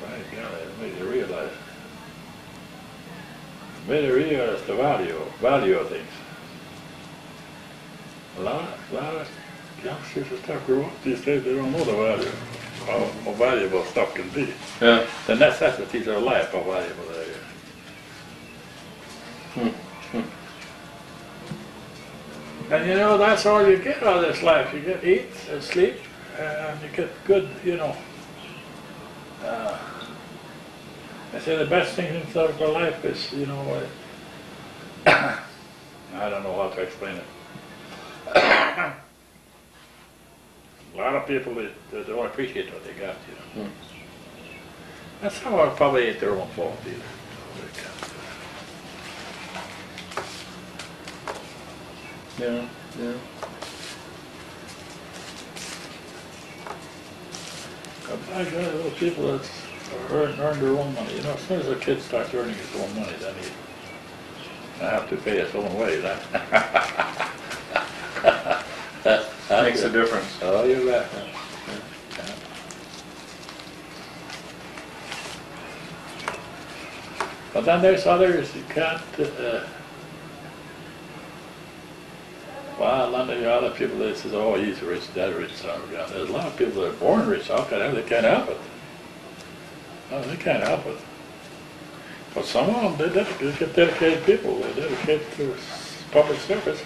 By golly, it made you realize. It made you realize the value of things. A lot of youngsters and stuff grow up these days, they don't know the value, how valuable stuff can be. Yeah. The necessities of life, how valuable they are. And you know, that's all you get out of this life. You get eat and sleep, and you get good, you know. I say the best thing in for life is, you know, I don't know how to explain it. A lot of people they don't appreciate what they got, you know. That's how it probably ain't their own fault either. Yeah, yeah. I got those people that earn their own money. You know, as soon as a kid starts earning his own money, then he have to pay his own way. That Makes a difference. Oh, you bet. But then there's others you can't. Well, then there are other people that says, "Oh, he's rich, that rich." There's a lot of people that are born rich. How can they can't help it? Oh, they can't help it. But some of them, they get dedicated people. They're dedicated to public service.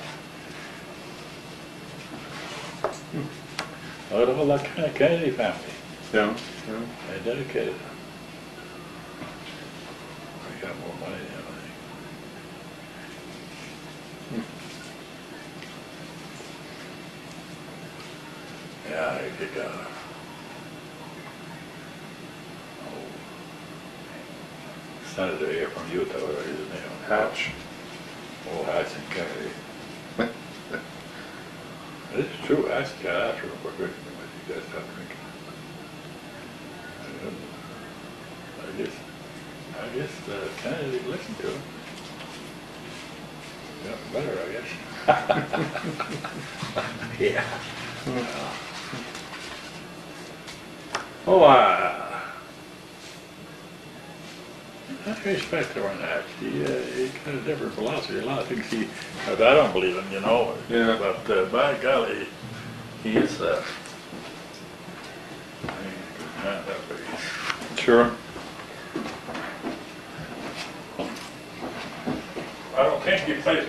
Look at all that kind of Kennedy family. Yeah. They dedicated. They got more money than everything. Yeah, you got senator here from Utah, whatever his name. Hatch. Oh, Hatch and Kennedy. It's true, Hatch got after him for drinking too much. You guys stop drinking. I guess Kennedy listened to him. Yeah, better, I guess. Yeah. Oh, I respect her on that. He got a different philosophy. A lot of things that I don't believe in, you know. Yeah. But by golly, he is. Sure. I don't think he plays